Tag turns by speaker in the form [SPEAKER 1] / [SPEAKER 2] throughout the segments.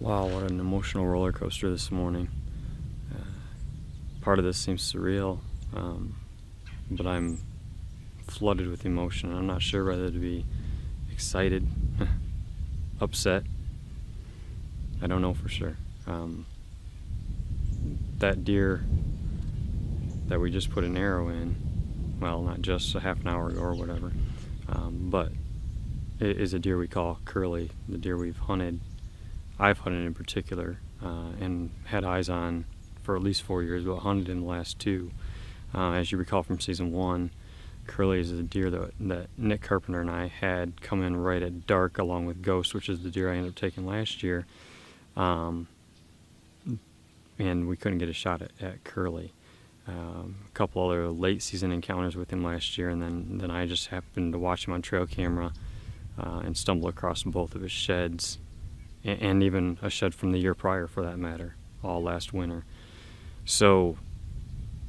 [SPEAKER 1] Wow, what an emotional roller coaster this morning. Part of this seems surreal, but I'm flooded with emotion. I'm not sure whether to be excited, upset. I don't know for sure. That deer that we just put an arrow in, well, not just a half an hour ago or whatever, but it is a deer we call Curly, the deer I've hunted in particular, and had eyes on for at least 4 years, but hunted in the last 2. As you recall from season 1, Curly is a deer that Nick Carpenter and I had come in right at dark along with Ghost, which is the deer I ended up taking last year, and we couldn't get a shot at Curly. A couple other late season encounters with him last year, and then I just happened to watch him on trail camera and stumble across both of his sheds, and even a shed from the year prior for that matter, all last winter. So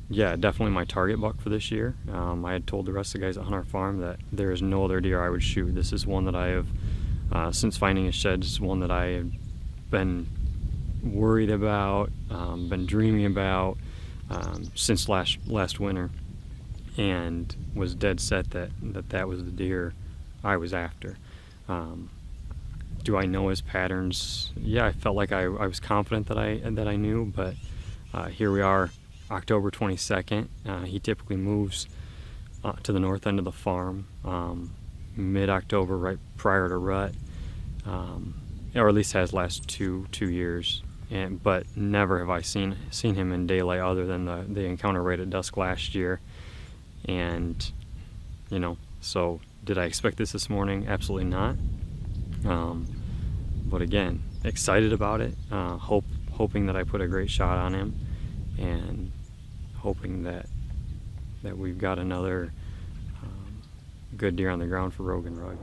[SPEAKER 1] yeah, definitely my target buck for this year. I had told the rest of the guys at Hunt Our Farm that there is no other deer I would shoot. This is one that I have, since finding his shed, it's one that I have been worried about, been dreaming about since last winter, and was dead set that was the deer I was after. Do I know his patterns? Yeah, I felt like I was confident that I knew, but here we are, October 22nd. He typically moves to the north end of the farm mid-October, right prior to rut, or at least has last two years. But never have I seen him in daylight other than the encounter right at dusk last year. And so did I expect this morning? Absolutely not. But again, excited about it, hoping that I put a great shot on him, and hoping that we've got another good deer on the ground for Rogue and Rugged.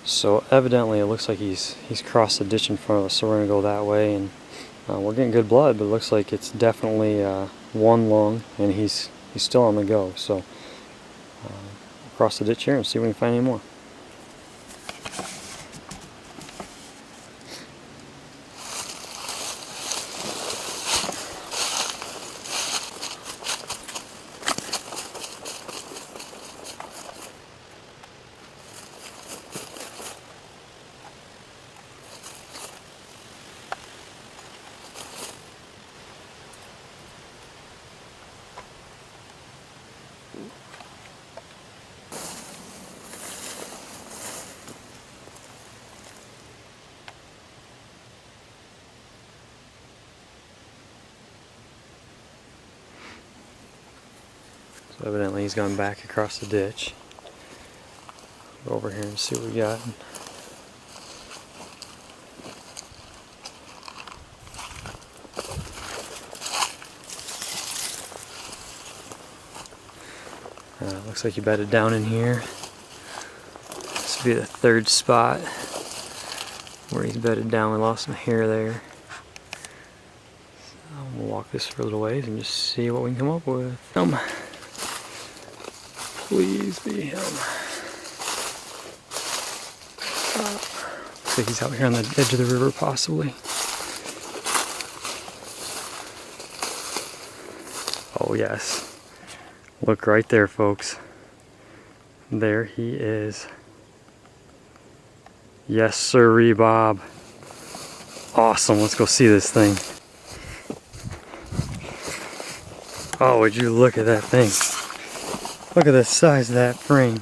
[SPEAKER 1] So evidently it looks like he's crossed the ditch in front of us, so we're going to go that way, and we're getting good blood, but it looks like it's definitely one lung, and he's he's still on the go. So across the ditch here and see if we can find any more. So evidently he's gone back across the ditch. Go over here and see what we got. Looks like he bedded down in here. This would be the third spot where he's bedded down. We lost some hair there. So we'll walk this for a little ways and just see what we can come up with. Please be him. Looks like he's out here on the edge of the river, possibly. Oh yes. Look right there, folks. There he is. Yes, sirree, Bob. Awesome. Let's go see this thing. Oh, would you look at that thing? Look at the size of that frame.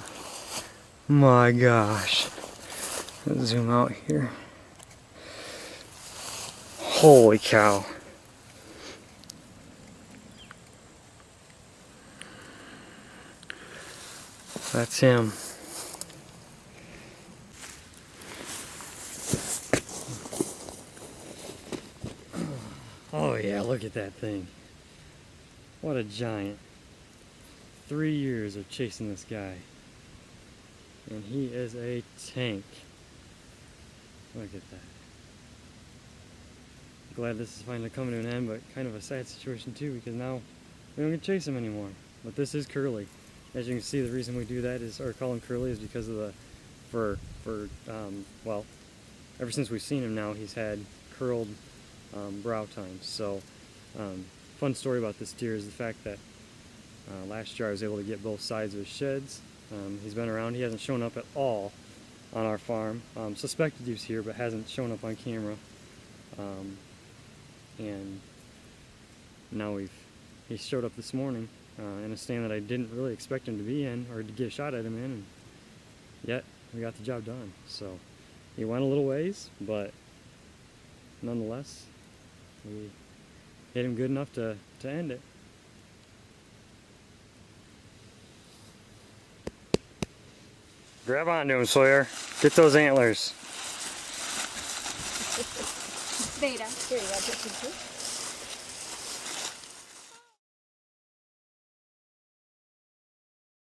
[SPEAKER 1] My gosh. Let's zoom out here. Holy cow. That's him. Oh yeah, look at that thing. What a giant. 3 years of chasing this guy. And he is a tank. Look at that. Glad this is finally coming to an end, but kind of a sad situation too, because now we don't get to chase him anymore. But this is Curly. As you can see, the reason we do that is, or call him Curly, is because of the well, ever since we've seen him now, he's had curled brow tines. So, fun story about this deer is the fact that last year I was able to get both sides of his sheds. He's been around. He hasn't shown up at all on our farm. Suspected he was here, but hasn't shown up on camera. And now he showed up this morning in a stand that I didn't really expect him to be in, or to get a shot at him in, and yet we got the job done. So he went a little ways, but nonetheless, we hit him good enough to end it. Grab onto him, Sawyer. Get those antlers.
[SPEAKER 2] Beta. Here, you got to put some too.